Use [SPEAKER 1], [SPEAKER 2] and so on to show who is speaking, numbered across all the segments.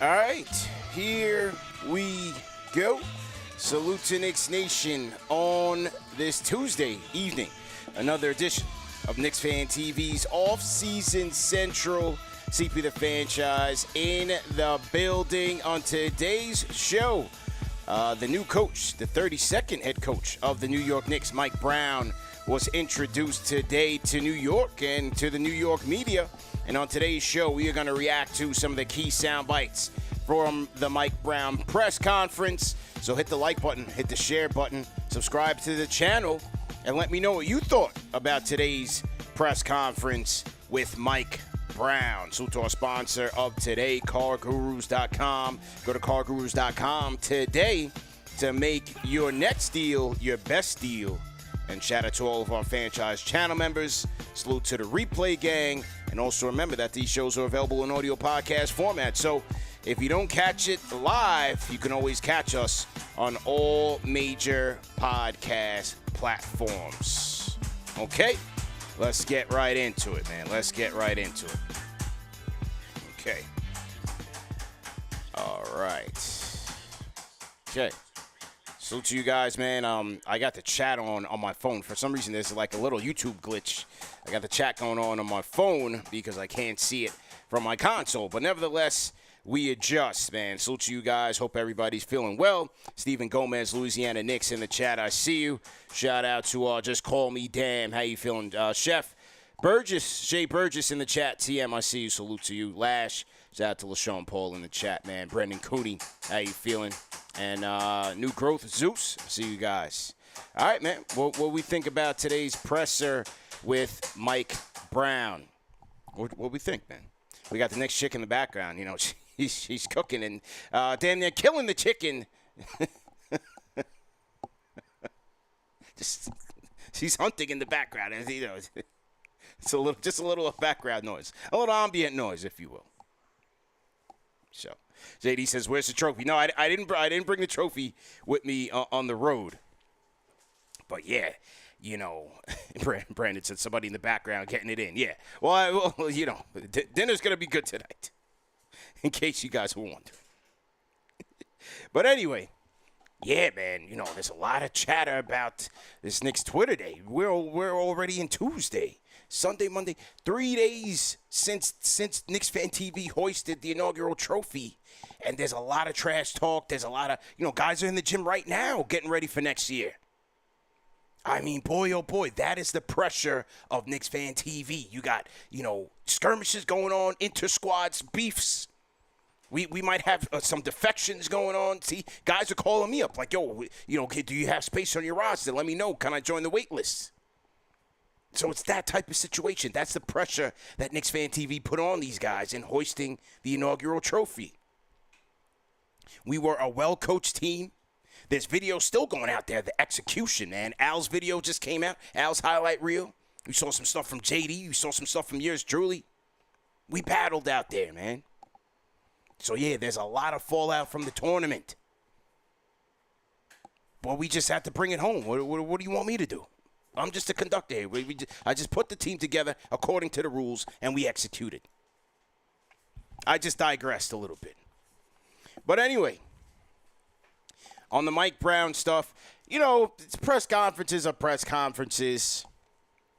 [SPEAKER 1] All right, here we go. Salute to Knicks Nation on this Tuesday evening. Another edition of Knicks Fan TV's Offseason Central. CP the Fanchise in the building. On today's show, the new coach, the 32nd head coach of the New York Knicks, Mike Brown, was introduced today to New York and to the New York media. And on today's show, we are going to react to some of the key sound bites from the Mike Brown press conference. So hit the like button, hit the share button, subscribe to the channel, and let me know what you thought about today's press conference with Mike Brown. So to our sponsor of today, CarGurus.com. Go to CarGurus.com today to make your next deal your best deal. And shout out to all of our Fanchise channel members. Salute to the replay gang. And also remember that these shows are available in audio podcast format. So if you don't catch it live, you can always catch us on all major podcast platforms. Okay? Let's get right into it, man. Let's get right into it. Okay. All right. Okay. So to you guys, man, I got the chat on my phone. For some reason, there's like a little YouTube glitch. I got the chat going on my phone because I can't see it from my console. But nevertheless, we adjust, man. So to you guys, hope everybody's feeling well. Stephen Gomez, Louisiana Knicks in the chat. I see you. Shout out to Just Call Me Damn. How you feeling? Chef Burgess, Jay Burgess in the chat. TM, I see you. Salute to you. Lash. Shout out to LaShawn Paul in the chat, man. Brendan Cooney, how you feeling? And New Growth Zeus, see you guys. All right, man. What we think about today's presser with Mike Brown? What we think, man? We got the next chick in the background. You know, she's cooking and damn near killing the chicken. She's hunting in the background. And, you know, it's just a little background noise, a little ambient noise, if you will. So, JD says, "Where's the trophy?" No, I didn't bring the trophy with me on the road. But yeah, you know, Brandon said somebody in the background getting it in. Yeah, well, you know, dinner's gonna be good tonight, in case you guys were wondering. But anyway, yeah, man, you know, there's a lot of chatter about this Knicks Twitter day. We're already in Tuesday. Sunday, Monday, 3 days since Knicks Fan TV hoisted the inaugural trophy. And there's a lot of trash talk. There's a lot of, you know, guys are in the gym right now getting ready for next year. I mean, boy, oh boy, that is the pressure of Knicks Fan TV. You got, you know, skirmishes going on, inter-squads, beefs. We might have some defections going on. See, guys are calling me up like, yo, you know, do you have space on your roster? Let me know. Can I join the wait list? So it's that type of situation. That's the pressure that Knicks Fan TV put on these guys in hoisting the inaugural trophy. We were a well-coached team. There's video still going out there. The execution, man. Al's video just came out. Al's highlight reel. We saw some stuff from JD. You saw some stuff from yours truly. We battled out there, man. So, yeah, there's a lot of fallout from the tournament. But we just have to bring it home. What do you want me to do? I'm just a conductor here. I just put the team together according to the rules, and we executed. I just digressed a little bit. But anyway, on the Mike Brown stuff, you know, press conferences are press conferences,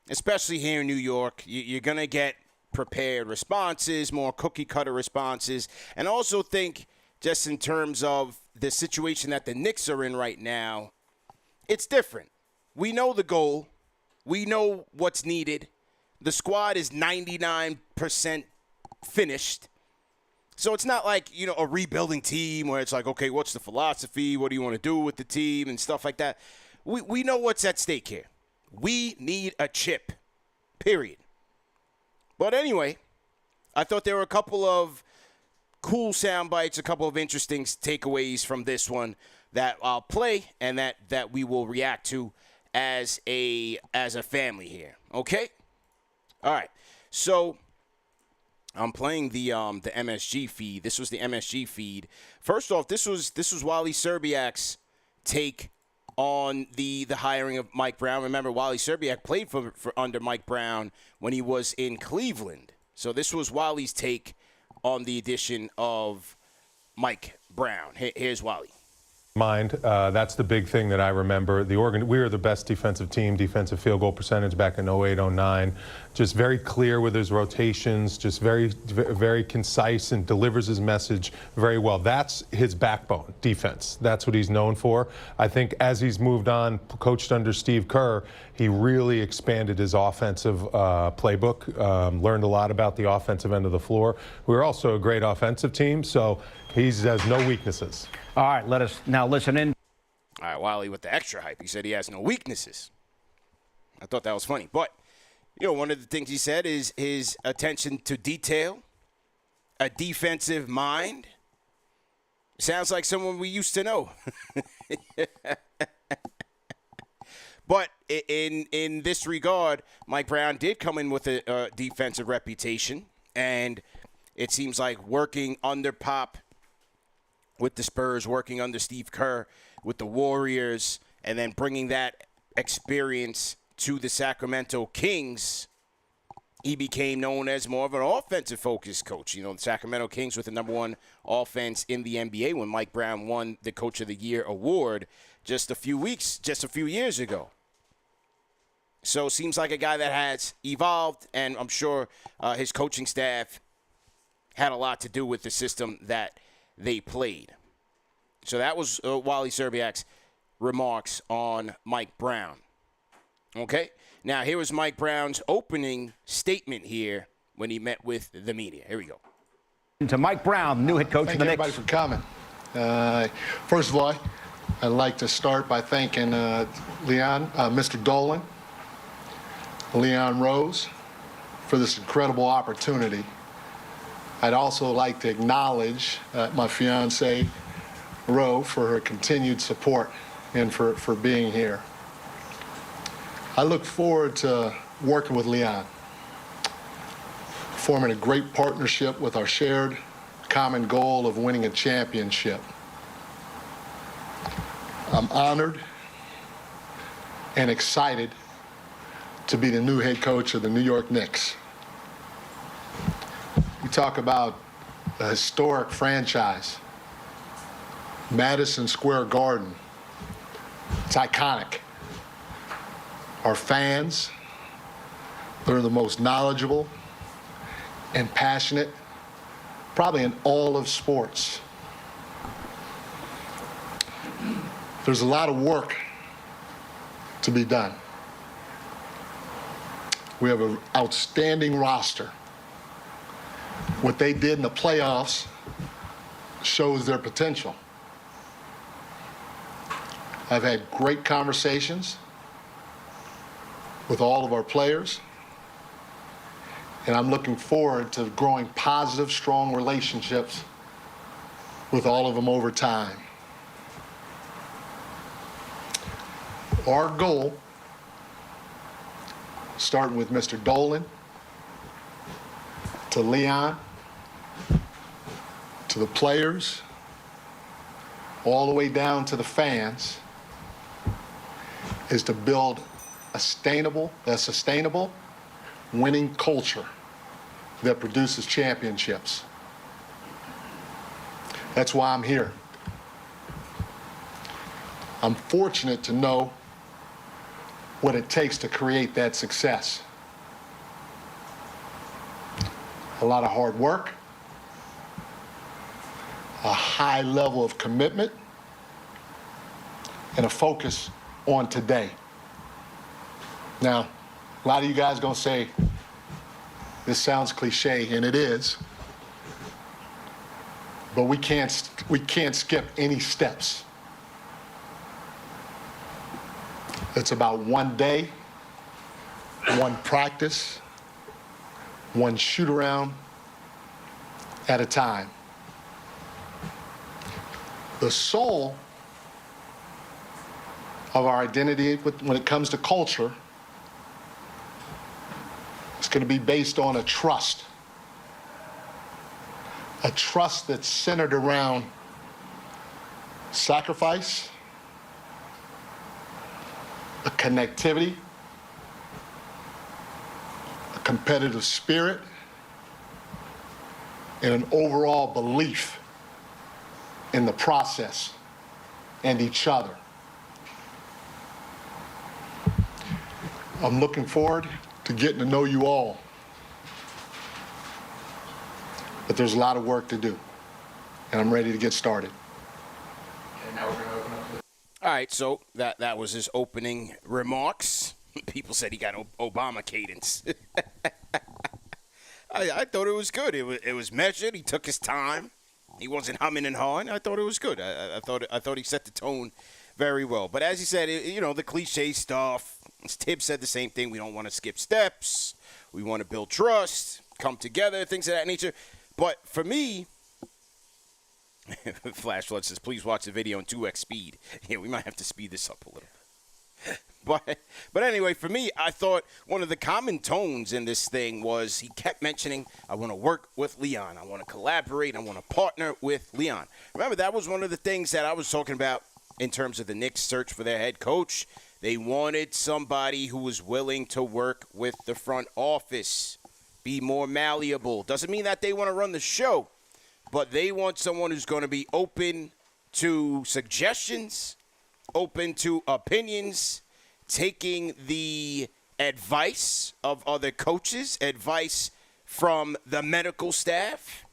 [SPEAKER 1] especially here in New York. You're going to get prepared responses, more cookie-cutter responses, and also think just in terms of the situation that the Knicks are in right now, it's different. We know the goal. We know what's needed. The squad is 99% finished. So it's not like, you know, a rebuilding team where it's like, okay, what's the philosophy? What do you want to do with the team and stuff like that? We know what's at stake here. We need a chip, period. But anyway, I thought there were a couple of cool sound bites, a couple of interesting takeaways from this one that I'll play and that we will react to as a family here. Okay? All right. So I'm playing the MSG feed. This was the MSG feed. First off, this was Wally Szczerbiak's take on the hiring of Mike Brown. Remember, Wally Szczerbiak played for under Mike Brown when he was in Cleveland. So this was Wally's take on the addition of Mike Brown. Here's Wally.
[SPEAKER 2] That's the big thing that I remember. We were the best defensive team, defensive field goal percentage back in 08, 09. Just very clear with his rotations, just very concise and delivers his message very well. That's his backbone, defense. That's what he's known for. I think as he's moved on, coached under Steve Kerr, he really expanded his offensive playbook, learned a lot about the offensive end of the floor. We're also a great offensive team, so he has no weaknesses.
[SPEAKER 3] All right, let us now listen in.
[SPEAKER 1] All right, Wally with the extra hype. He said he has no weaknesses. I thought that was funny. But, one of the things he said is his attention to detail, a defensive mind. Sounds like someone we used to know. But in this regard, Mike Brown did come in with a defensive reputation. And it seems like working under Pop with the Spurs, working under Steve Kerr with the Warriors, and then bringing that experience to the Sacramento Kings, he became known as more of an offensive-focused coach. The Sacramento Kings with the #1 offense in the NBA when Mike Brown won the Coach of the Year award just a few years ago. So seems like a guy that has evolved, and I'm sure his coaching staff had a lot to do with the system that they played. So that was Wally Szczerbiak's remarks on Mike Brown. Okay? Now, here was Mike Brown's opening statement here when he met with the media. Here we go.
[SPEAKER 3] To Mike Brown, new head coach of the Knicks.
[SPEAKER 4] Thank you, everybody, for coming. First of all, I'd like to start by thanking Mr. Dolan, Leon Rose, for this incredible opportunity. I'd also like to acknowledge my fiancée, Ro, for her continued support and for being here. I look forward to working with Leon, forming a great partnership with our shared common goal of winning a championship. I'm honored and excited to be the new head coach of the New York Knicks. We talk about a historic franchise, Madison Square Garden. It's iconic. Our fans, they're the most knowledgeable and passionate, probably in all of sports. There's a lot of work to be done. We have an outstanding roster. What they did in the playoffs shows their potential. I've had great conversations with all of our players, and I'm looking forward to growing positive, strong relationships with all of them over time. Our goal, starting with Mr. Dolan, to Leon, to the players, all the way down to the fans, is to build a sustainable winning culture that produces championships. That's why I'm here. I'm fortunate to know what it takes to create that success. A lot of hard work, a high level of commitment, and a focus on today. Now, a lot of you guys are gonna say, this sounds cliche, and it is, but we can't skip any steps. It's about one day, one practice, one shoot around at a time. The soul of our identity when it comes to culture is going to be based on a trust that's centered around sacrifice, a connectivity, a competitive spirit, and an overall belief in the process and each other. I'm looking forward to getting to know you all. But there's a lot of work to do, and I'm ready to get started.
[SPEAKER 5] And now we're going to open up to
[SPEAKER 1] All right, so that was his opening remarks. People said he got Obama cadence. I thought it was good. It was measured. He took his time. He wasn't humming and hawing. I thought it was good. I thought he set the tone very well. But as he said, the cliche stuff. Tibbs said the same thing. We don't want to skip steps. We want to build trust, come together, things of that nature. But for me, Flash Flood says, please watch the video in 2x speed. Yeah, we might have to speed this up a little. But anyway, for me, I thought one of the common tones in this thing was he kept mentioning, I want to work with Leon. I want to collaborate. I want to partner with Leon. Remember, that was one of the things that I was talking about in terms of the Knicks' search for their head coach. They wanted somebody who was willing to work with the front office, be more malleable. Doesn't mean that they want to run the show, but they want someone who's going to be open to suggestions, open to opinions, taking the advice of other coaches, advice from the medical staff,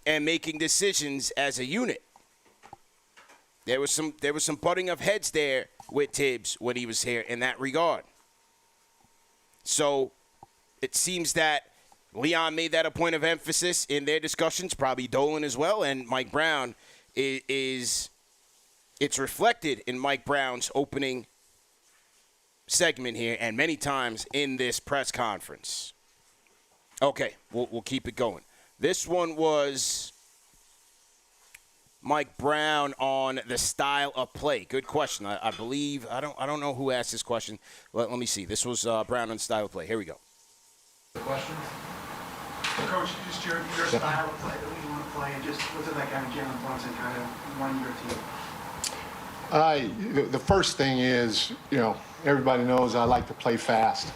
[SPEAKER 1] and making decisions as a unit. There was some butting of heads there with Tibbs when he was here in that regard. So it seems that Leon made that a point of emphasis in their discussions, probably Dolan as well, and Mike Brown it's reflected in Mike Brown's opening segment here and many times in this press conference. Okay, we'll keep it going. This one was Mike Brown on the style of play. Good question. I believe I don't know who asked this question. Let me see. This was Brown on style of play. Here we go.
[SPEAKER 5] the questions.
[SPEAKER 6] Coach, just your style of play that we want to play, and just what's it like having Jalen Brunson kind of running your team?
[SPEAKER 4] The first thing is, everybody knows I like to play fast.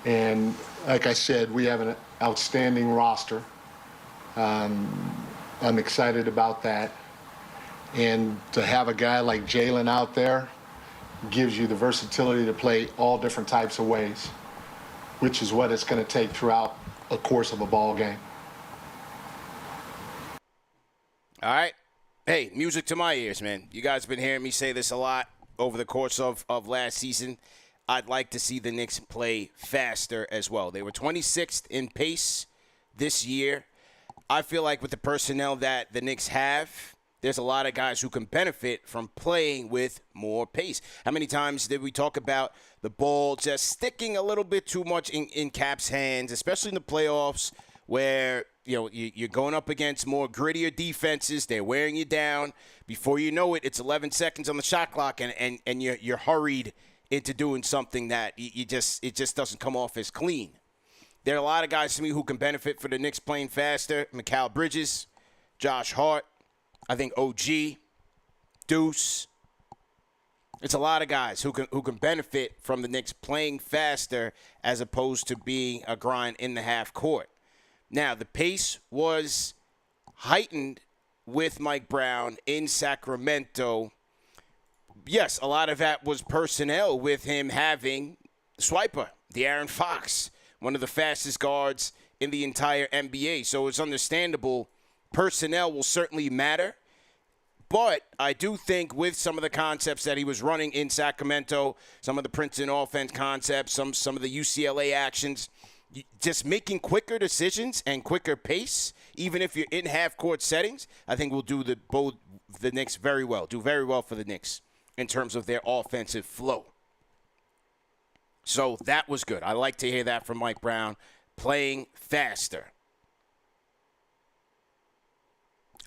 [SPEAKER 4] And like I said, we have an outstanding roster. I'm excited about that. And to have a guy like Jalen out there gives you the versatility to play all different types of ways, which is what it's going to take throughout the course of a ball game.
[SPEAKER 1] All right. Hey, music to my ears, man. You guys have been hearing me say this a lot over the course of last season. I'd like to see the Knicks play faster as well. They were 26th in pace this year. I feel like with the personnel that the Knicks have, there's a lot of guys who can benefit from playing with more pace. How many times did we talk about the ball just sticking a little bit too much in Cap's hands, especially in the playoffs where you're going up against more grittier defenses. They're wearing you down. Before you know it, it's 11 seconds on the shot clock, and you're hurried into doing something that it just doesn't come off as clean. There are a lot of guys to me who can benefit for the Knicks playing faster. Mikal Bridges, Josh Hart, I think OG, Deuce. It's a lot of guys who can benefit from the Knicks playing faster as opposed to being a grind in the half court. Now, the pace was heightened with Mike Brown in Sacramento. Yes, a lot of that was personnel with him having Swiper, De'Aaron Fox, one of the fastest guards in the entire NBA. So it's understandable. Personnel will certainly matter. But I do think with some of the concepts that he was running in Sacramento, some of the Princeton offense concepts, some of the UCLA actions, just making quicker decisions and quicker pace, even if you're in half-court settings, I think will do the Knicks very well, do very well for the Knicks in terms of their offensive flow. So that was good. I like to hear that from Mike Brown, playing faster.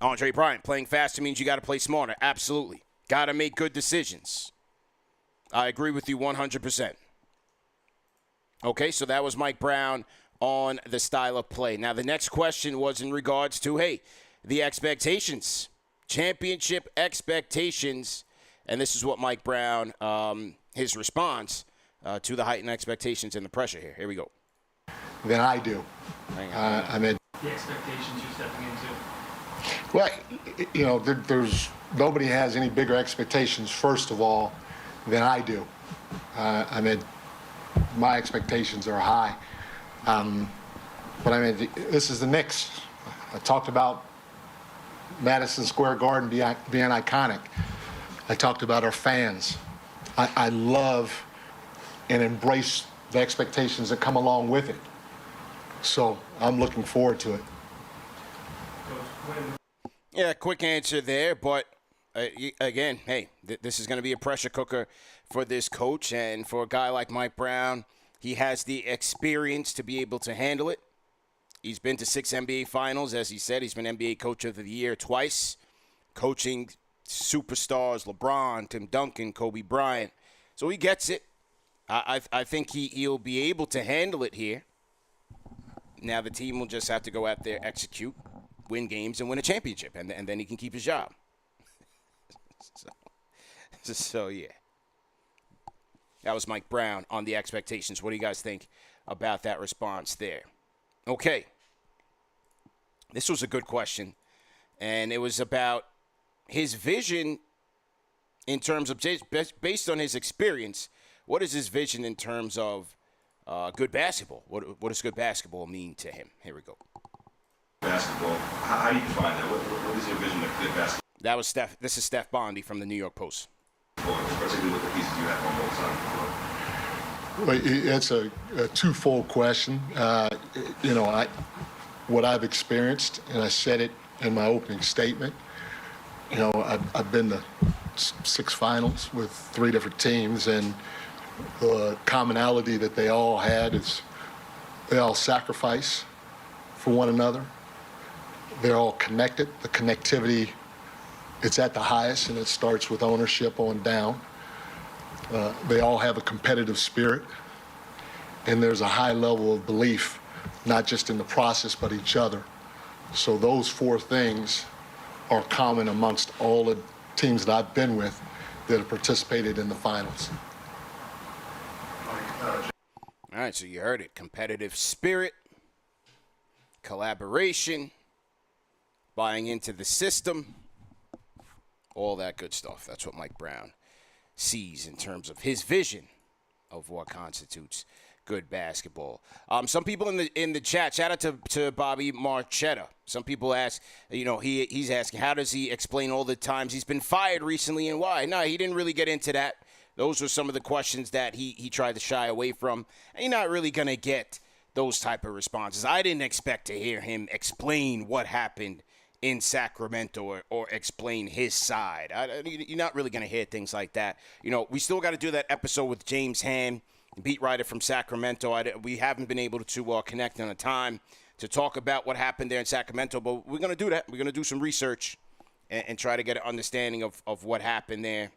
[SPEAKER 1] Andre Bryant, playing faster means you got to play smarter. Absolutely. Got to make good decisions. I agree with you 100%. Okay, so that was Mike Brown on the style of play. Now, the next question was in regards to, the expectations, championship expectations. And this is what Mike Brown, his response to the heightened expectations and the pressure here. Here we go.
[SPEAKER 4] Than I do.
[SPEAKER 6] The expectations you're stepping into.
[SPEAKER 4] Well, there's nobody has any bigger expectations, first of all, than I do. My expectations are high. But this is the Knicks. I talked about Madison Square Garden being iconic. I talked about our fans. I love and embrace the expectations that come along with it. So I'm looking forward to it.
[SPEAKER 1] Yeah, quick answer there, but again, hey, this is going to be a pressure cooker for this coach, and for a guy like Mike Brown, he has the experience to be able to handle it. He's been to 6 NBA Finals, as he said. He's been NBA Coach of the Year twice, coaching superstars LeBron, Tim Duncan, Kobe Bryant. So he gets it. I think he'll be able to handle it here. Now the team will just have to go out there, execute, win games, and win a championship, and then he can keep his job. So yeah. That was Mike Brown on the expectations. What do you guys think about that response there? Okay. This was a good question, and it was about his vision in terms of, based on his experience, what is his vision in terms of good basketball? What does good basketball mean to him? Here we go.
[SPEAKER 7] Basketball, how do you define that? What is your vision of good basketball?
[SPEAKER 1] That was Steph. This is Steph Bondy from the New York Post.
[SPEAKER 7] Particularly with the pieces you have on both sides of the floor.
[SPEAKER 4] Well, it's a twofold question. What I've experienced, and I said it in my opening statement, I've been to 6 finals with 3 different teams, and the commonality that they all had is they all sacrifice for one another. They're all connected. The connectivity, it's at the highest, and it starts with ownership on down. They all have a competitive spirit, and there's a high level of belief, not just in the process, but each other. So those 4 things are common amongst all the teams that I've been with that have participated in the finals.
[SPEAKER 1] All right, so you heard it. Competitive spirit, collaboration, buying into the system, all that good stuff. That's what Mike Brown sees in terms of his vision of what constitutes good basketball. Some people in the chat, shout out to Bobby Marchetta. Some people ask, he's asking, how does he explain all the times he's been fired recently and why? No, he didn't really get into that. Those were some of the questions that he tried to shy away from. And you're not really going to get those type of responses. I didn't expect to hear him explain what happened in Sacramento or explain his side. You're not really going to hear things like that. We still got to do that episode with James Ham, beat writer from Sacramento. We haven't been able to connect on a time to talk about what happened there in Sacramento, but we're going to do that. We're going to do some research and try to get an understanding of what happened there.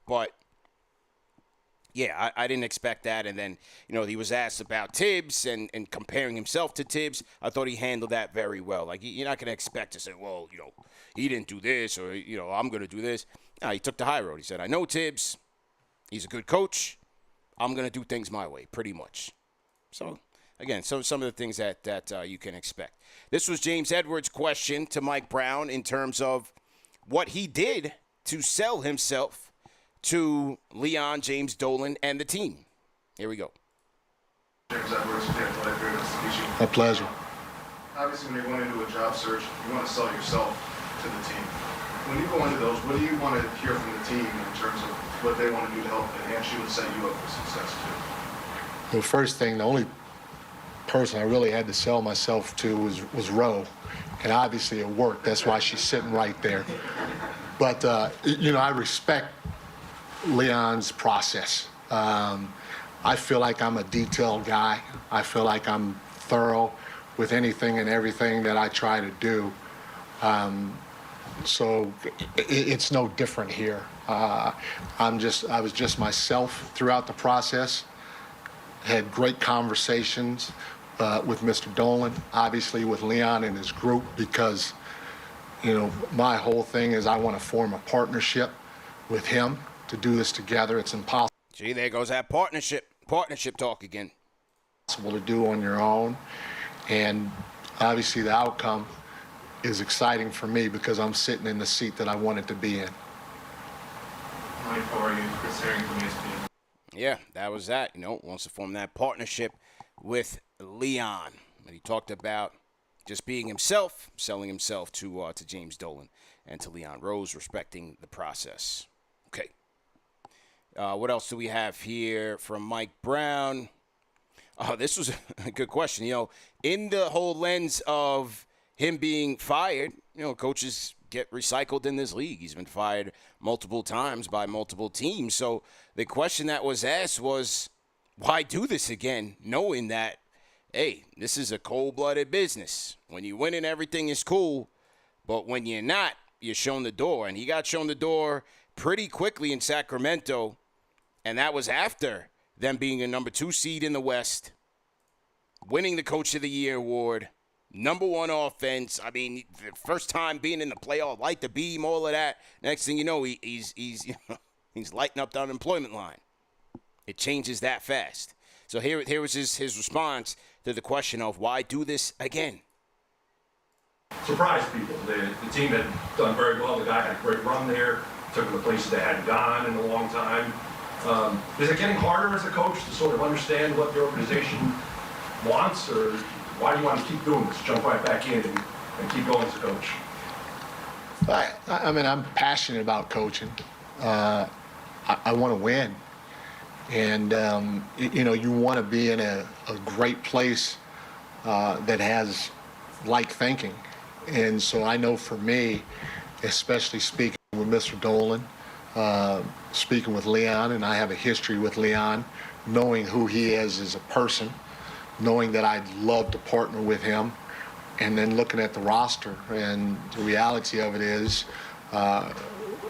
[SPEAKER 1] But yeah, I didn't expect that. And then, he was asked about Tibbs and comparing himself to Tibbs. I thought he handled that very well. Like, you're not going to expect to say, well, he didn't do this or, I'm going to do this. No, he took the high road. He said, I know Tibbs. He's a good coach. I'm going to do things my way, pretty much. So, again, some of the things that you can expect. This was James Edwards' question to Mike Brown in terms of what he did to sell himself to Leon, James Dolan, and the team. Here we go.
[SPEAKER 5] James Edwards,
[SPEAKER 4] My pleasure.
[SPEAKER 5] obviously when you're going into a job search, you want to sell yourself to the team. When you go into those, what do you want to hear from the team in terms of what they want to do to help enhance you and set you up for success too?
[SPEAKER 4] The first thing, the only person I really had to sell myself to was Ro, and obviously it worked. That's why she's sitting right there. But I respect Leon's process. I feel like I'm a detailed guy. I feel like I'm thorough with anything and everything that I try to do. So it's no different here. I was just myself throughout the process. Had great conversations with Mr. Dolan, obviously with Leon and his group, because my whole thing is I want to form a partnership with him to do this together. It's impossible.
[SPEAKER 1] Gee, there goes that partnership talk again.
[SPEAKER 4] To do on your own, and obviously the outcome is exciting for me because I'm sitting in the seat that I wanted to be in.
[SPEAKER 7] Mike, how are you? Chris Herring from ESPN.
[SPEAKER 1] Yeah, that was that. Wants to form that partnership with Leon. And he talked about just being himself, selling himself to James Dolan and to Leon Rose, respecting the process. Okay. What else do we have here from Mike Brown? This was a good question. In the whole lens of him being fired, coaches get recycled in this league. He's been fired multiple times by multiple teams. So the question that was asked was, why do this again, knowing that, hey, this is a cold-blooded business. When you win and everything is cool, but when you're not, you're shown the door. And he got shown the door pretty quickly in Sacramento, and that was after them being a number 2 seed in the West, winning the Coach of the Year award, number 1 offense. I mean, the first time being in the playoff, light the beam, all of that. Next thing you know, he's lighting up the unemployment line. It changes that fast. So here was his response to the question of why do this again?
[SPEAKER 8] Surprised people. The team had done very well. The guy had a great run there, took them to places they hadn't gone in a long time. Is it getting harder as a coach to sort of understand what the organization wants, or why do you want to keep doing this? Jump right back in and keep going as a coach.
[SPEAKER 4] I mean, I'm passionate about coaching. I want to win. And, you want to be in a great place that has like thinking. And so I know for me, especially speaking with Mr. Dolan, speaking with Leon, and I have a history with Leon, knowing who he is as a person, knowing that I'd love to partner with him, and then looking at the roster. And the reality of it is,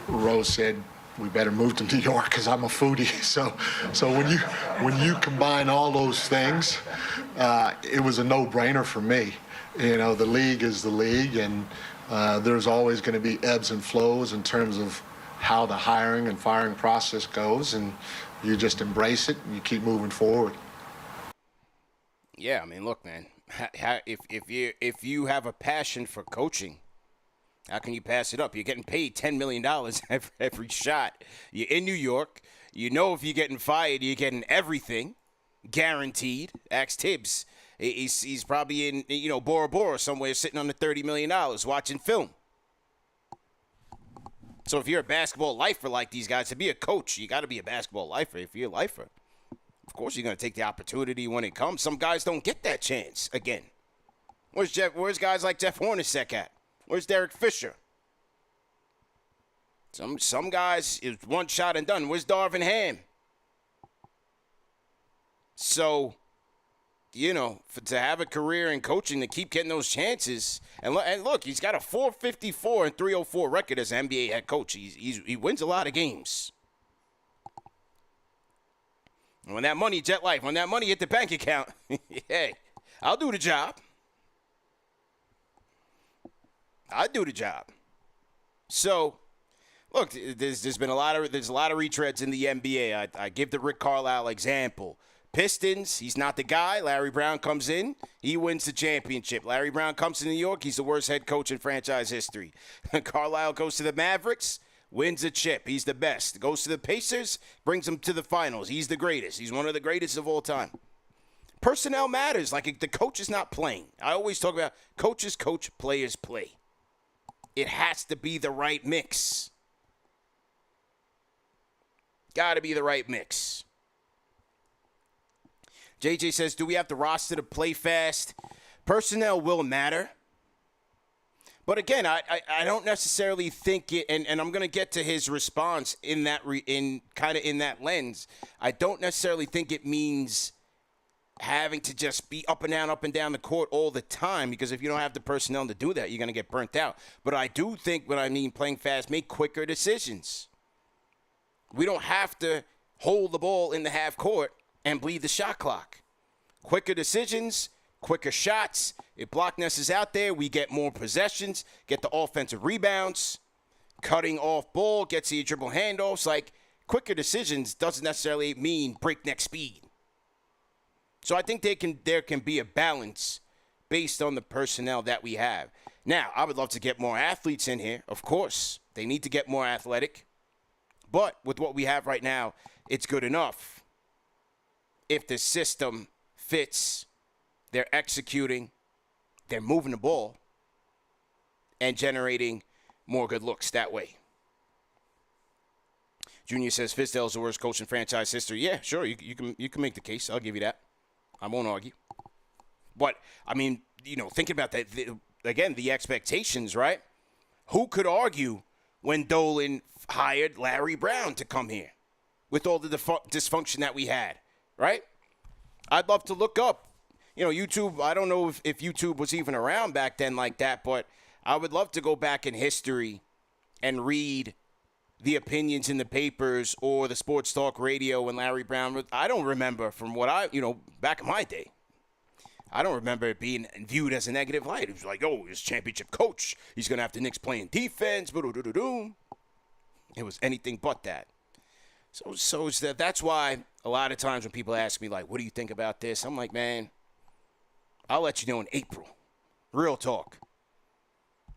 [SPEAKER 4] Rose said, we better move to New York because I'm a foodie. So when you combine all those things, it was a no-brainer for me. The league is the league, and there's always going to be ebbs and flows in terms of how the hiring and firing process goes, and you just embrace it and you keep moving forward.
[SPEAKER 1] Yeah, I mean, look, man, if you have a passion for coaching, how can you pass it up? You're getting paid $10 million every shot. You're in New York. If you're getting fired, you're getting everything guaranteed. Ask Tibbs. He's probably in, Bora Bora somewhere sitting on the $30 million watching film. So if you're a basketball lifer like these guys, to be a coach, you got to be a basketball lifer. If you're a lifer, of course you're going to take the opportunity when it comes. Some guys don't get that chance again. Where's guys like Jeff Hornacek at? Where's Derek Fisher? Some guys, is one shot and done. Where's Darvin Ham? So, to have a career in coaching, to keep getting those chances, and look, he's got a 454 and 304 record as an NBA head coach. He wins a lot of games. And when that money, Jet Life, when that money hit the bank account, hey, I'll do the job. I do the job. So, look, there's a lot of retreads in the NBA. I give the Rick Carlisle example. Pistons, he's not the guy. Larry Brown comes in, he wins the championship. Larry Brown comes to New York, he's the worst head coach in franchise history. Carlisle goes to the Mavericks, wins a chip. He's the best. Goes to the Pacers, brings them to the finals. He's the greatest. He's one of the greatest of all time. Personnel matters. Like, the coach is not playing. I always talk about coaches coach, players play. It has to be the right mix. Got to be the right mix. JJ says, do we have the roster to play fast? Personnel will matter. But again, I don't necessarily think it, and I'm going to get to his response in that lens. I don't necessarily think it means having to just be up and down the court all the time, because if you don't have the personnel to do that, you're going to get burnt out. But I do think what I mean playing fast, make quicker decisions. We don't have to hold the ball in the half court and bleed the shot clock. Quicker decisions, quicker shots. If Blockness is out there, we get more possessions, get the offensive rebounds, cutting off ball, gets you dribble handoffs. Like, quicker decisions doesn't necessarily mean breakneck speed. So I think there can be a balance based on the personnel that we have. Now, I would love to get more athletes in here. Of course, they need to get more athletic. But with what we have right now, it's good enough. If the system fits, they're executing, they're moving the ball, and generating more good looks that way. Junior says Fizdale's the worst coach in franchise history. Yeah, sure, you can make the case. I'll give you that. I won't argue. But, I mean, thinking about that, again, the expectations, right? Who could argue when Dolan hired Larry Brown to come here with all the dysfunction that we had, right? I'd love to look up, YouTube. I don't know if YouTube was even around back then like that, but I would love to go back in history and read the opinions in the papers or the sports talk radio when Larry Brown. I don't remember from what back in my day. I don't remember it being viewed as a negative light. It was like, oh, he's a championship coach. He's going to have the Knicks playing defense. It was anything but that. So that's why a lot of times when people ask me, like, what do you think about this? I'm like, man, I'll let you know in April. Real talk.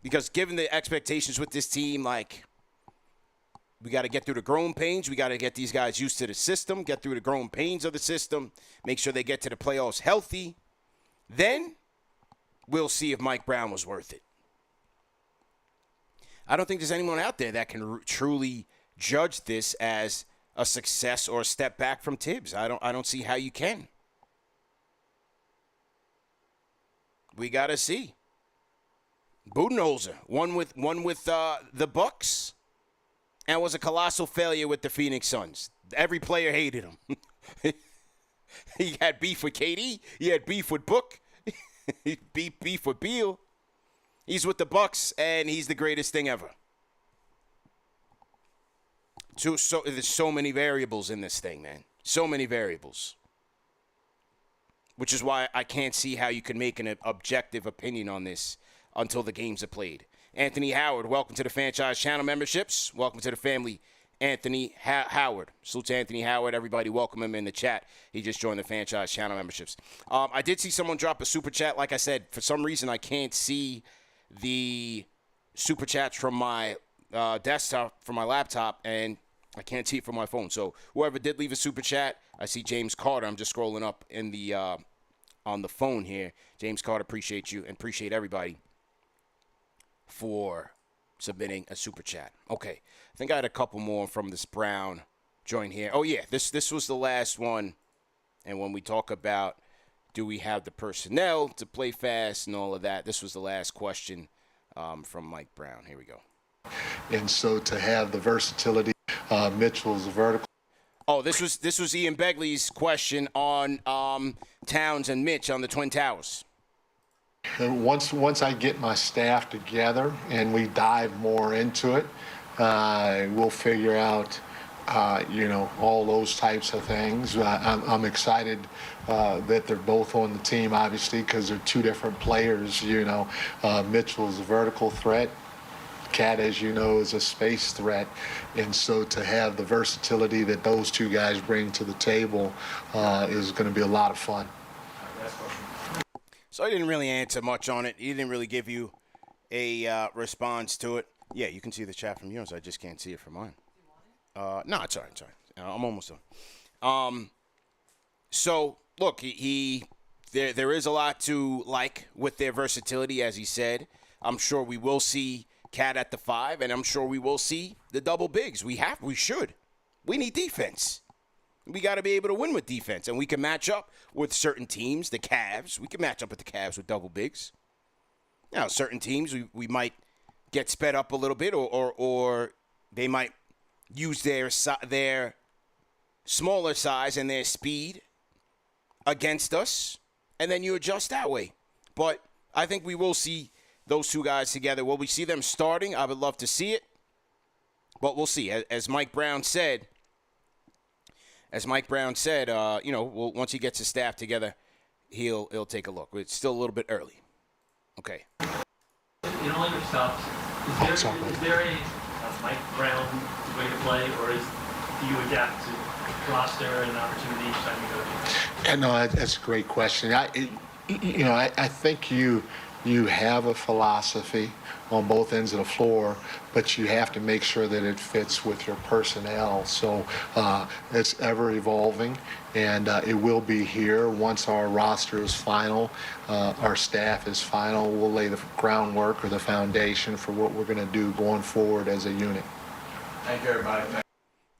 [SPEAKER 1] Because given the expectations with this team, like, we got to get through the growing pains. We got to get these guys used to the system, get through the growing pains of the system, make sure they get to the playoffs healthy. Then we'll see if Mike Brown was worth it. I don't think there's anyone out there that can truly judge this as a success or a step back from Tibbs. I don't see how you can. We got to see. Budenholzer won with the Bucks and was a colossal failure with the Phoenix Suns. Every player hated him. He had beef with KD. He had beef with Book. He beef with Beal. He's with the Bucks, and he's the greatest thing ever. So there's so many variables in this thing, man. So many variables. Which is why I can't see how you can make an objective opinion on this until the games are played. Anthony Howard, welcome to the Fanchise channel memberships. Welcome to the family, Anthony Howard. Salute to Anthony Howard. Everybody welcome him in the chat. He just joined the Fanchise channel memberships. I did see someone drop a super chat. Like I said, for some reason I can't see the super chats from my desktop, from my laptop, and I can't see it from my phone. So whoever did leave a super chat, I see James Carter. I'm just scrolling up in the on the phone here. James Carter, appreciate you and appreciate everybody for submitting a super chat. Okay, I think I had a couple more from this Brown joint here. Oh yeah, this was the last one. And when we talk about do we have the personnel to play fast and all of that, this was the last question from Mike Brown. Here we go.
[SPEAKER 4] And so to have the versatility, Mitchell's vertical.
[SPEAKER 1] Oh, this was Ian Begley's question on Towns and Mitch on the Twin Towers.
[SPEAKER 4] And once I get my staff together and we dive more into it, we'll figure out, all those types of things. I'm excited that they're both on the team, obviously, because they're two different players. Mitchell's a vertical threat. Cat, as you know, is a space threat. And so to have the versatility that those two guys bring to the table is going to be a lot of fun.
[SPEAKER 1] So I didn't really answer much on it. He didn't really give you a response to it. Yeah, you can see the chat from yours. I just can't see it from mine. No, it's all right. I'm almost done. So, look, there is a lot to like with their versatility, as he said. I'm sure we will see Cat at the 5, and I'm sure we will see the double bigs. We should. We need defense. We got to be able to win with defense, and we can match up with certain teams, the Cavs. We can match up with the Cavs with double bigs. Now, certain teams, we might get sped up a little bit, or they might use their smaller size and their speed against us, and then you adjust that way. But I think we will see those two guys together. Will we see them starting? I would love to see it, but we'll see. As Mike Brown said, once he gets his staff together, he'll take a look. It's still a little bit early. Okay.
[SPEAKER 9] In all your stops, is there a Mike Brown way to play, or do you adapt to roster and opportunity each time you go to?
[SPEAKER 4] No, that's a great question. I think you You have a philosophy on both ends of the floor, but you have to make sure that it fits with your personnel. So it's ever evolving, and it will be here once our roster is final, our staff is final. We'll lay the groundwork or the foundation for what we're going to do going forward as a unit.
[SPEAKER 7] Thank you, everybody.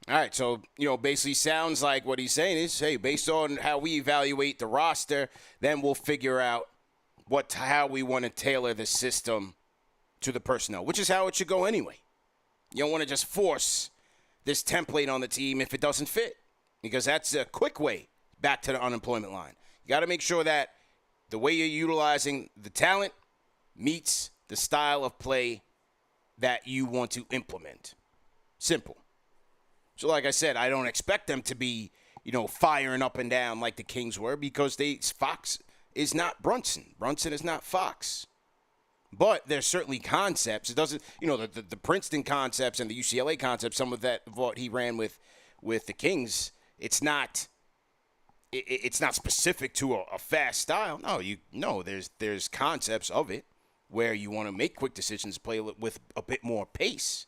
[SPEAKER 1] All right, so, basically sounds like what he's saying is, hey, based on how we evaluate the roster, then we'll figure out how we want to tailor the system to the personnel, which is how it should go anyway. You don't want to just force this template on the team if it doesn't fit, because that's a quick way back to the unemployment line. You got to make sure that the way you're utilizing the talent meets the style of play that you want to implement. Simple. So like I said, I don't expect them to be, firing up and down like the Kings were, because Fox is not Brunson. Brunson is not Fox. But there's certainly concepts. It doesn't, the Princeton concepts and the UCLA concepts, some of what he ran with the Kings, it's not specific to a fast style. No, there's concepts of it where you want to make quick decisions, play with a bit more pace.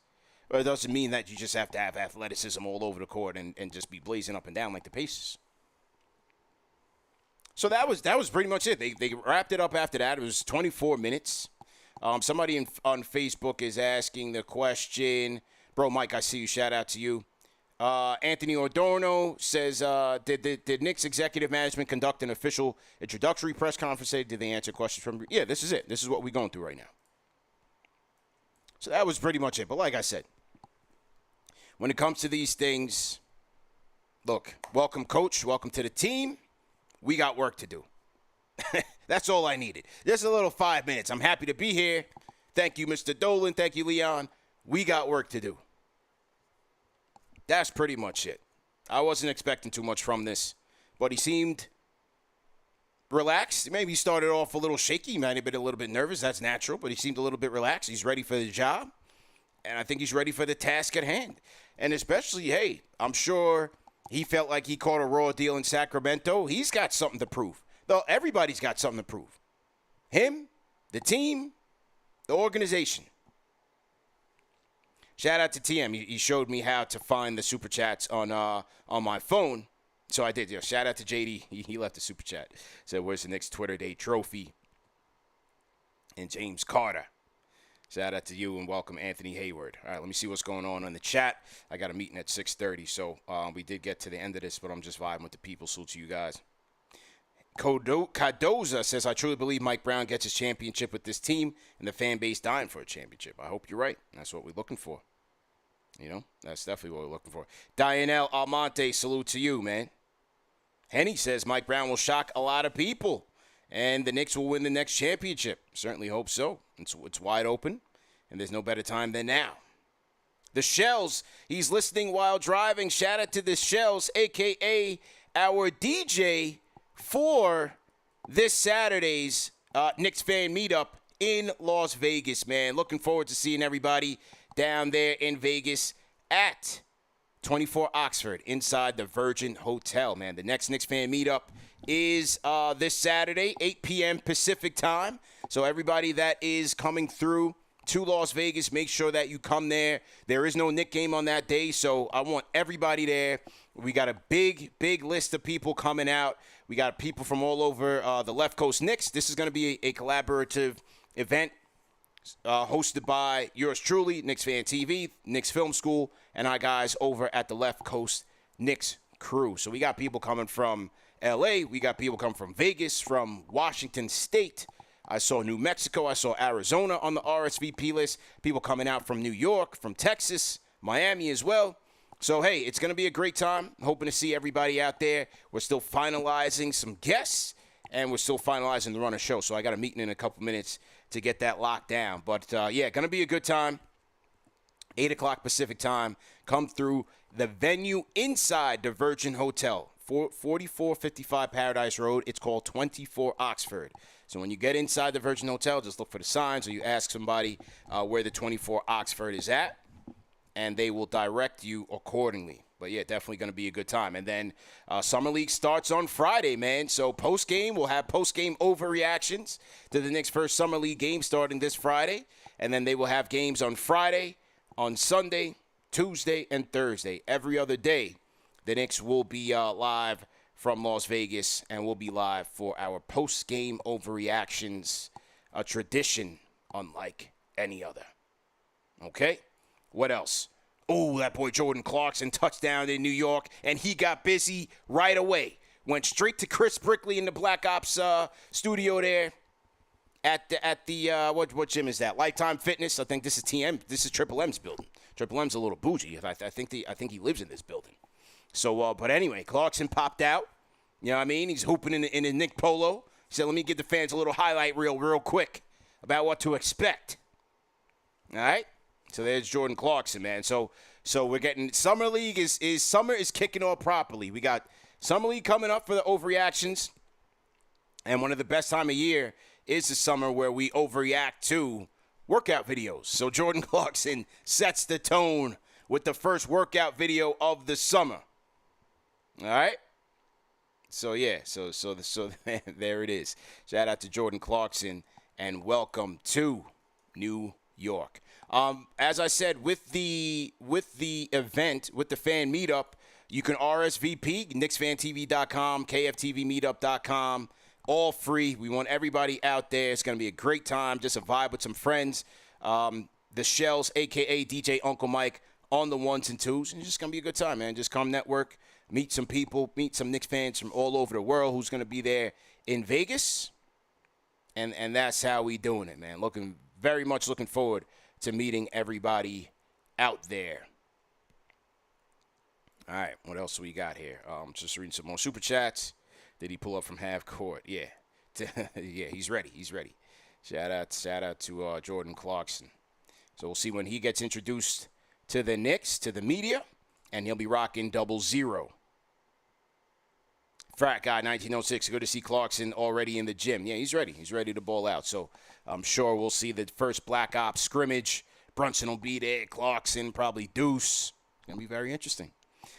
[SPEAKER 1] But it doesn't mean that you just have to have athleticism all over the court and just be blazing up and down like the Pacers. So that was pretty much it. They wrapped it up after that. It was 24 minutes. Somebody on Facebook is asking the question. Bro, Mike, I see you. Shout out to you. Anthony Ordorno says, did Knicks executive management conduct an official introductory press conference today? Did they answer questions from? Yeah, this is it. This is what we're going through right now. So that was pretty much it. But like I said, when it comes to these things, look, welcome, coach. Welcome to the team. We got work to do. That's all I needed. Just a little 5 minutes. I'm happy to be here. Thank you, Mr. Dolan. Thank you, Leon. We got work to do. That's pretty much it. I wasn't expecting too much from this, but he seemed relaxed. Maybe he started off a little shaky. He might have been a little bit nervous. That's natural, but he seemed a little bit relaxed. He's ready for the job, and I think he's ready for the task at hand. And especially, hey, I'm sure he felt like he caught a raw deal in Sacramento. He's got something to prove. Though everybody's got something to prove. Him, the team, the organization. Shout out to TM. He showed me how to find the Super Chats on my phone. So I did. Yeah, shout out to JD. He left the Super Chat. Said, where's the next Twitter Day trophy? And James Carter. Shout out to you and welcome Anthony Hayward. All right, let me see what's going on in the chat. I got a meeting at 6:30, so we did get to the end of this, but I'm just vibing with the people. Salute to you guys. Cardoza says, I truly believe Mike Brown gets his championship with this team and the fan base dying for a championship. I hope you're right. That's what we're looking for. That's definitely what we're looking for. Dianelle Almonte, salute to you, man. Henny says Mike Brown will shock a lot of people and the Knicks will win the next championship. Certainly hope so. It's wide open, and there's no better time than now. The Shells, he's listening while driving. Shout out to the Shells, a.k.a. our DJ for this Saturday's Knicks fan meetup in Las Vegas, man. Looking forward to seeing everybody down there in Vegas at 24 Oxford inside the Virgin Hotel, man. The next Knicks fan meetup is this Saturday, 8 p.m. Pacific time. So everybody that is coming through to Las Vegas, make sure that you come there. There is no Knick game on that day, so I want everybody there. We got a big list of people coming out. We got people from all over the Left Coast Knicks. This is going to be a collaborative event hosted by yours truly, Knicks Fan TV, Knicks Film School, and our guys over at the Left Coast Knicks crew. So we got people coming from L.A., we got people coming from Vegas, from Washington State. I saw New Mexico, I saw Arizona on the RSVP list, people coming out from New York, from Texas, Miami as well. So, hey, it's going to be a great time. I'm hoping to see everybody out there. We're still finalizing some guests, and we're still finalizing the run of show. So I got a meeting in a couple minutes to get that locked down. But, yeah, going to be a good time. 8 o'clock Pacific time. Come through the venue inside the Virgin Hotel, 4455 Paradise Road. It's called 24 Oxford. So when you get inside the Virgin Hotel, just look for the signs, or you ask somebody where the 24 Oxford is at, and they will direct you accordingly. yeah, definitely going to be a good time. And then Summer League starts on Friday, man. So post-game, we'll have post-game overreactions to the Knicks' first Summer League game starting this Friday. And then they will have games on Friday, on Sunday, Tuesday, and Thursday. Every other day, the Knicks will be live from Las Vegas, and we'll be live for our post-game overreactions, a tradition unlike any other. Okay? What else? Oh, that boy Jordan Clarkson touchdown in New York, and he got busy right away. Went straight to Chris Brickley in the Black Ops studio there at the what gym is that? Lifetime Fitness. I think this is TM. This is Triple M's building. Triple M's a little bougie. I think he lives in this building. So, but anyway, Clarkson popped out. You know what I mean? He's hooping in his Nick Polo. He said, "Let me give the fans a little highlight reel real quick about what to expect." All right? So there's Jordan Clarkson, man. So we're getting Summer League summer is kicking off properly. We got Summer League coming up for the overreactions. And one of the best time of year is the summer where we overreact to workout videos. So Jordan Clarkson sets the tone with the first workout video of the summer. All right? So yeah, so there it is. Shout out to Jordan Clarkson and welcome to New York. As I said, with the event, with the fan meetup, you can RSVP, KnicksFanTV.com, KFTVmeetup.com, all free. We want everybody out there. It's going to be a great time, just a vibe with some friends. The Shells, a.k.a. DJ Uncle Mike, on the ones and twos. It's just going to be a good time, man. Just come network, meet some people, meet some Knicks fans from all over the world who's going to be there in Vegas. And that's how we doing it, man. Very much looking forward to meeting everybody out there. All right, what else we got here? Just reading some more super chats. Did he pull up from half court? Yeah. Yeah, he's ready. Shout out to Jordan Clarkson. So we'll see when he gets introduced to the Knicks, to the media, and he'll be rocking 00. Frat Guy 1906, good to see Clarkson already in the gym. Yeah, he's ready. He's ready to ball out. So I'm sure we'll see the first Black Ops scrimmage. Brunson will be there. Clarkson, probably Deuce. It's going to be very interesting.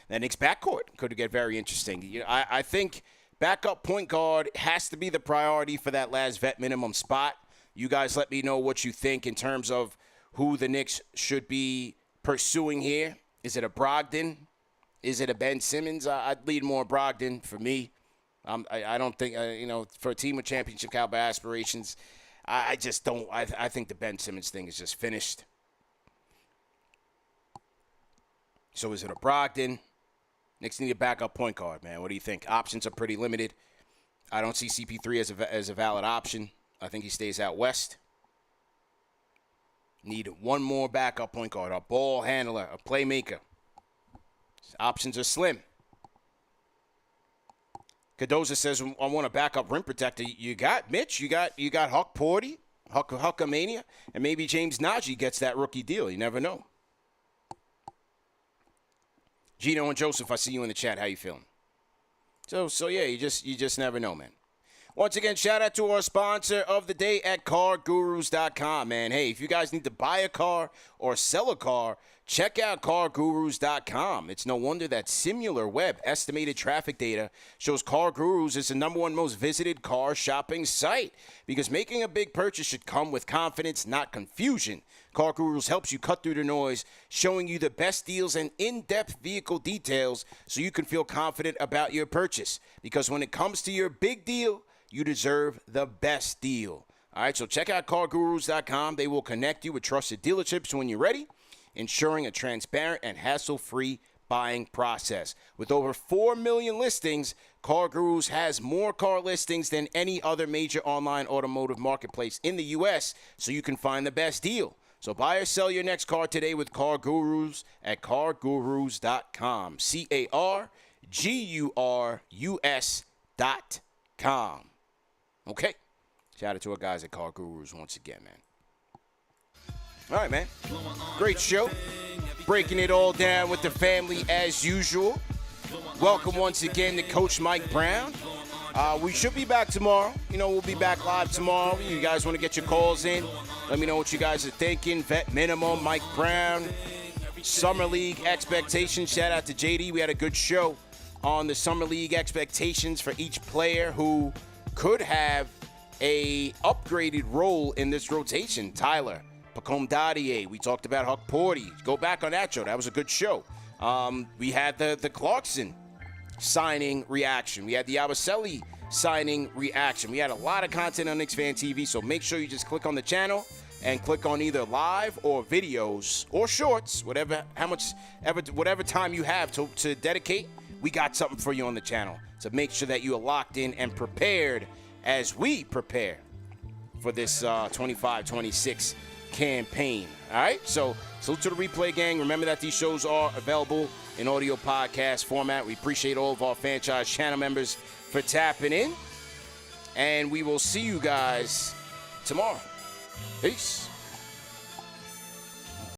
[SPEAKER 1] That Knicks backcourt could get very interesting. You know, I think backup point guard has to be the priority for that last vet minimum spot. You guys let me know what you think in terms of who the Knicks should be pursuing here. Is it a Brogdon? Is it a Ben Simmons? I'd lead more Brogdon for me. I don't think, for a team with championship caliber aspirations, I just don't. I think the Ben Simmons thing is just finished. So is it a Brogdon? Knicks need a backup point guard, man. What do you think? Options are pretty limited. I don't see CP3 as a valid option. I think he stays out west. Need one more backup point guard, a ball handler, a playmaker. Options are slim. Cadoza says, I want a backup rim protector. You got Mitch. You got Huck Porty, Huckamania, and maybe James Najee gets that rookie deal. You never know. Gino and Joseph, I see you in the chat. How you feeling? So yeah, you just never know, man. Once again, shout out to our sponsor of the day at CarGurus.com, man. Hey, if you guys need to buy a car or sell a car, check out CarGurus.com. It's no wonder that SimilarWeb estimated traffic data shows CarGurus is the #1 most visited car shopping site, because making a big purchase should come with confidence, not confusion. CarGurus helps you cut through the noise, showing you the best deals and in-depth vehicle details so you can feel confident about your purchase. Because when it comes to your big deal, you deserve the best deal. All right, so check out CarGurus.com. They will connect you with trusted dealerships when you're ready, ensuring a transparent and hassle-free buying process. With over 4 million listings, CarGurus has more car listings than any other major online automotive marketplace in the U.S., so you can find the best deal. So buy or sell your next car today with CarGurus at CarGurus.com. CarGurus.com. Okay. Shout out to our guys at CarGurus once again, man. All right, man. Great show. Breaking it all down with the family as usual. Welcome once again to Coach Mike Brown. We should be back tomorrow. We'll be back live tomorrow. You guys want to get your calls in? Let me know what you guys are thinking. Vet Minimum, Mike Brown. Summer League expectations. Shout out to JD. We had a good show on the Summer League expectations for each player who could have a upgraded role in this rotation. Tyler, Pacome Dadier. We talked about Huck Porty. Go back on that show. That was a good show. We had the Clarkson signing reaction. We had the Abaselli signing reaction. We had a lot of content on Knicks Fan TV, so make sure you just click on the channel and click on either live or videos or shorts, whatever time you have to dedicate. We got something for you on the channel. So make sure that you are locked in and prepared as we prepare for this 25-26 campaign. All right? So salute to the replay gang. Remember that these shows are available in audio podcast format. We appreciate all of our Fanchise channel members for tapping in. And we will see you guys tomorrow. Peace.